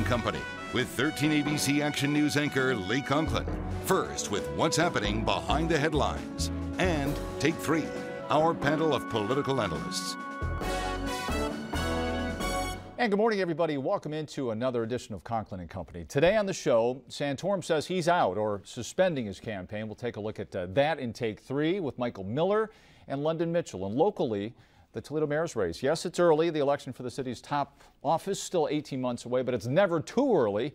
Company with 13 ABC Action News anchor Lee Conklin. First with what's happening behind the headlines. And Take 3, our panel of political analysts. And good morning, everybody. Welcome into another edition of Conklin and Company. Today on the show, Santorum says he's out or suspending his campaign. We'll take a look at that in Take 3 with Michael Miller and London Mitchell. And locally, the Toledo mayor's race. Yes, it's early. The election for the city's top office still 18 months away, but it's never too early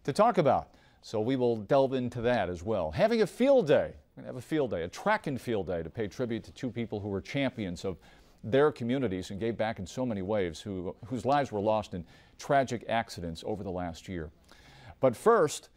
to talk about. So we will delve into that as well. Having a field day. We're going to have a field day, a track and field day, to pay tribute to two people who were champions of their communities and gave back in so many ways, whose lives were lost in tragic accidents over the last year. But first,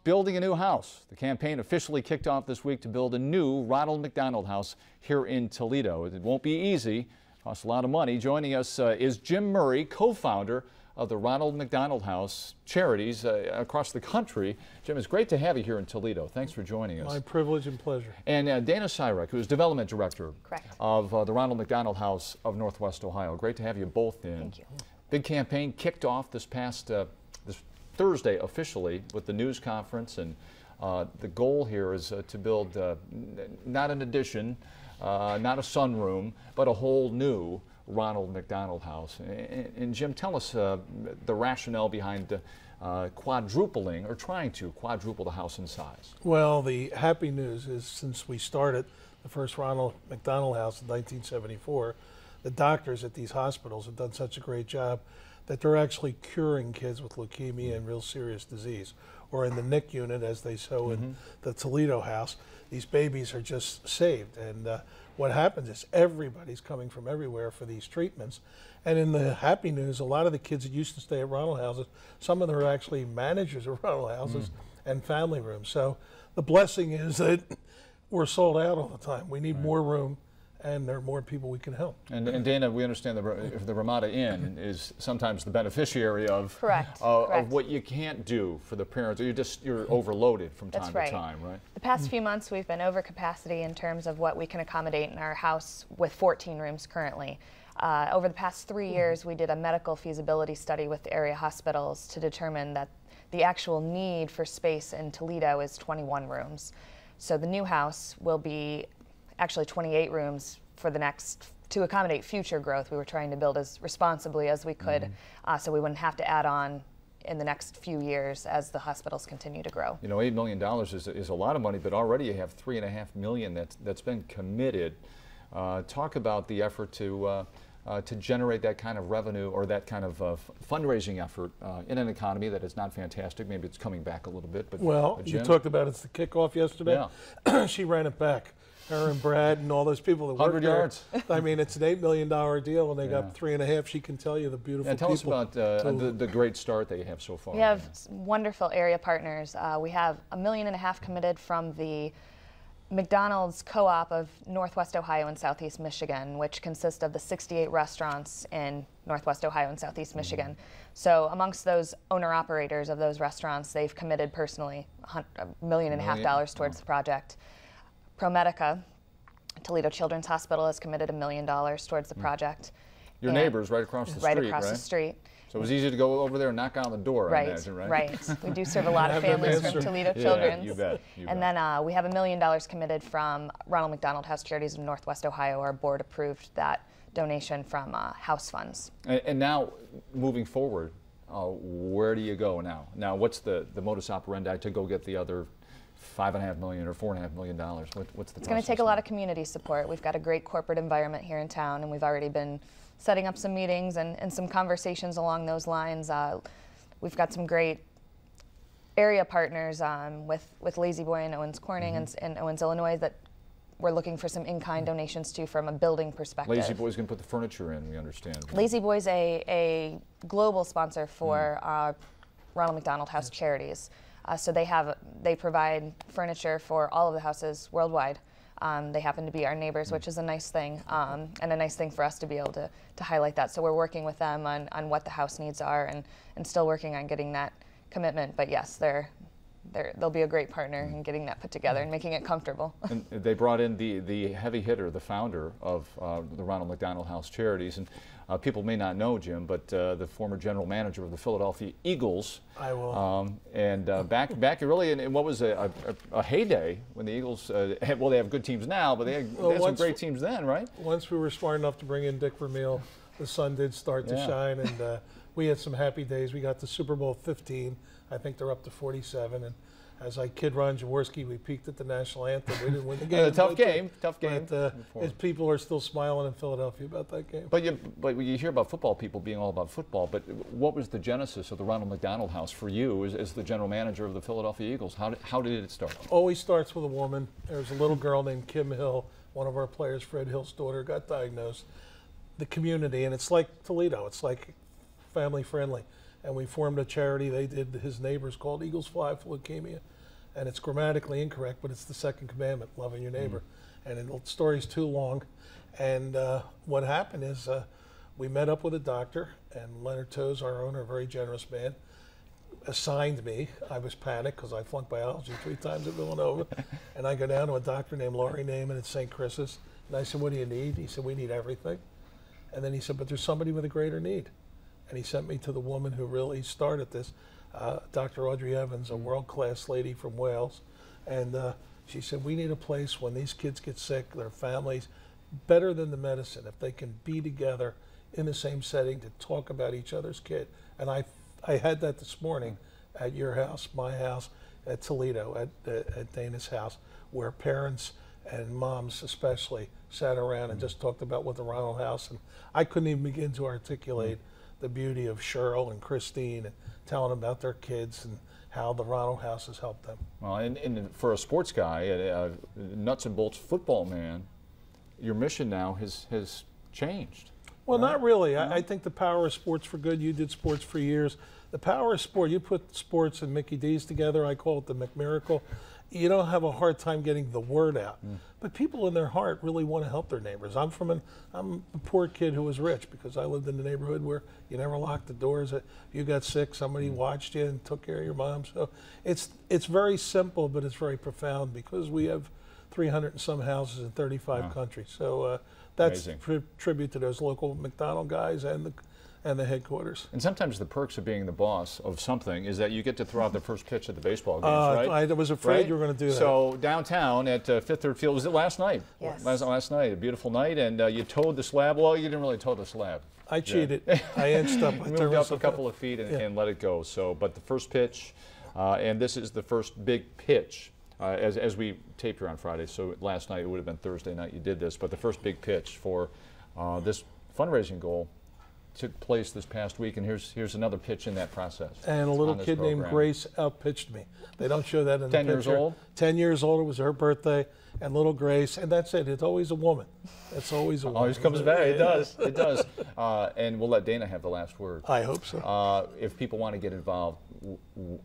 building a new house. The campaign officially kicked off this week to build a new Ronald McDonald House here in Toledo. It won't be easy. Costs a lot of money. Joining us is Jim Murray, co-founder of the Ronald McDonald House charities across the country. Jim, it's great to have you here in Toledo. Thanks for joining us. My privilege and pleasure. And Dana Syrek, who is development director of the Ronald McDonald House of Northwest Ohio. Great to have you both in. Thank you. Big campaign kicked off this past this Thursday officially with the news conference, and the goal here is to build not an addition, not a sunroom, but a whole new Ronald McDonald House. And Jim, tell us the rationale behind quadrupling or trying to quadruple the house in size. Well, the happy news is since we started the first Ronald McDonald House in 1974, the doctors at these hospitals have done such a great job that they're actually curing kids with leukemia and real serious disease. Or in the NIC unit, as they show in the Toledo house, these babies are just saved. And what happens is everybody's coming from everywhere for these treatments. And in the happy news, a lot of the kids that used to stay at Ronald houses, some of them are actually managers of Ronald houses and family rooms. So the blessing is that we're sold out all the time. We need more room, and there are more people we can help. And Dana, we understand the Ramada Inn is sometimes the beneficiary of Correct. Of what you can't do for the parents. You're overloaded from time to time, right? The past few months we've been over capacity in terms of what we can accommodate in our house with 14 rooms currently. Over the past 3 years we did a medical feasibility study with the area hospitals to determine that the actual need for space in Toledo is 21 rooms. So the new house will be actually 28 rooms for the next, to accommodate future growth. We were trying to build as responsibly as we could, so we wouldn't have to add on in the next few years as the hospitals continue to grow. You know, $8 million is a lot of money, but already you have $3.5 million that's been committed. Talk about the effort to generate that kind of revenue or that kind of fundraising effort in an economy that is not fantastic. Maybe it's coming back a little bit. But well, you talked about it's the kickoff yesterday. Yeah. She ran it back. Her and Brad and all those people that work 100 yards. I mean, it's an $8 million deal, and they got 3.5. She can tell you the beautiful people. Tell us about the great start that you have so far. We have wonderful area partners. We have $1.5 million committed from the McDonald's Co-op of Northwest Ohio and Southeast Michigan, which consists of the 68 restaurants in Northwest Ohio and Southeast Michigan. So amongst those owner-operators of those restaurants, they've committed personally $1.5 million towards the project. ProMedica, Toledo Children's Hospital, has committed $1 million towards the project. Your neighbors right across the street, right? Right across the street. So it was easy to go over there and knock on the door, I imagine, right? Right. We do serve a lot of families from Toledo Children's. You bet. And then we have $1 million committed from Ronald McDonald House Charities of Northwest Ohio. Our board approved that donation from house funds. And now, moving forward, where do you go now? Now, what's the modus operandi to go get the other $5.5 million or $4.5 million? What's the It's going to take a lot of community support. We've got a great corporate environment here in town, and we've already been setting up some meetings and some conversations along those lines. We've got some great area partners with Lazy Boy and Owens Corning and Owens, Illinois, that we're looking for some in-kind donations to from a building perspective. Lazy Boy's going to put the furniture in, we understand. Lazy Boy's a global sponsor for Ronald McDonald House Charities. So they provide furniture for all of the houses worldwide. They happen to be our neighbors, which is a nice thing, and a nice thing for us to be able to highlight that. So we're working with them on what the house needs are, and still working on getting that commitment. But yes, they're they'll be a great partner in getting that put together and making it comfortable. And they brought in the heavy hitter, the founder of the Ronald McDonald House Charities. And people may not know Jim, but the former general manager of the Philadelphia Eagles. I will. Back really in what was a heyday when the Eagles, well, they have good teams now, but they had some great teams then, right? Once we were smart enough to bring in Dick Vermeil, the sun did start to shine, and we had some happy days. We got to Super Bowl 15. I think they're up to 47. And as I kid Ron Jaworski, we peaked at the national anthem. We didn't win the game. Tough game. But people are still smiling in Philadelphia about that game. But you hear about football people being all about football, but what was the genesis of the Ronald McDonald House for you as the general manager of the Philadelphia Eagles? How did it start? Always starts with a woman. There's a little girl named Kim Hill. One of our players, Fred Hill's daughter, got diagnosed. The community, and it's like Toledo. It's like family friendly. And we formed a charity. They did his neighbors called Eagles Fly for Leukemia. And it's grammatically incorrect, but it's the second commandment, loving your neighbor. And the story's too long. And what happened is we met up with a doctor, and Leonard Toes, our owner, a very generous man, assigned me. I was panicked because I flunked biology 3 times at Villanova. And I go down to a doctor named Laurie Naiman at St. Chris's. And I said, what do you need? He said, we need everything. And then he said, but there's somebody with a greater need. And he sent me to the woman who really started this, Dr. Audrey Evans, a world-class lady from Wales. And she said, we need a place when these kids get sick, their families, better than the medicine, if they can be together in the same setting to talk about each other's kid. And I had that this morning at your house, my house, at Toledo, at Dana's house, where parents and moms especially sat around and just talked about what the Ronald House, and I couldn't even begin to articulate the beauty of Cheryl and Christine and telling them about their kids and how the Ronald House has helped them. Well, and for a sports guy, a nuts and bolts football man, your mission now has changed. Well, not really. I think the power of sports for good. You did sports for years. The power of sport, you put sports and Mickey D's together, I call it the McMiracle. You don't have a hard time getting the word out. But people in their heart really want to help their neighbors. I'm a poor kid who was rich because I lived in the neighborhood where you never locked the doors. If you got sick, somebody watched you and took care of your mom. So it's very simple, but it's very profound because we have 300 and some houses in 35 countries. So that's a tribute to those local McDonald guys and the headquarters. And sometimes the perks of being the boss of something is that you get to throw out the first pitch at the baseball games, right? I was afraid you were going to do that. So downtown at Fifth Third Field, was it last night? Yes. Last night, a beautiful night, and you towed the slab. Well, you didn't really tow the slab. I cheated. I inched up. I moved up a couple of feet and let it go. So, but the first pitch, and this is the first big pitch. As we taped here on Friday, so last night it would have been Thursday night you did this, but the first big pitch for this fundraising goal took place this past week, and here's another pitch in that process. And a little kid named Grace outpitched me. They don't show that in the picture. 10 years old? 10 years old, it was her birthday, and little Grace, and that's it. It's always a woman. It's always a woman. Always comes back. It does. It does. And we'll let Dana have the last word. I hope so. If people want to get involved,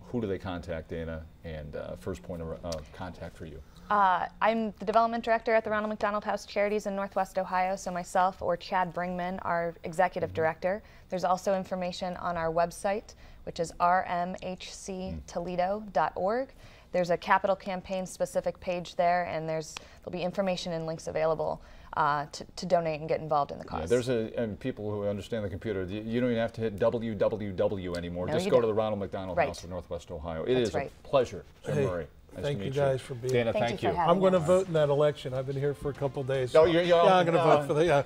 who do they contact, Dana? And first point of contact for you. I'm the development director at the Ronald McDonald House Charities in Northwest Ohio, so myself or Chad Bringman, our executive director. There's also information on our website, which is rmhctoledo.org. There's a capital campaign specific page there, and there'll be information and links available to donate and get involved in the cause. Yeah, and people who understand the computer, you don't even have to hit www anymore. No, just go to the Ronald McDonald House of Northwest Ohio. It is a pleasure, Jim Murray. Nice thank to you meet guys for being here. Dana, thank you. I'm going to vote in that election. I've been here for a couple of days. Oh, so yeah, I'm going to vote for the.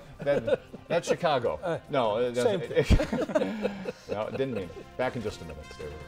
That's Chicago. No, same thing. No, it didn't mean it. Back in just a minute. Stay with us.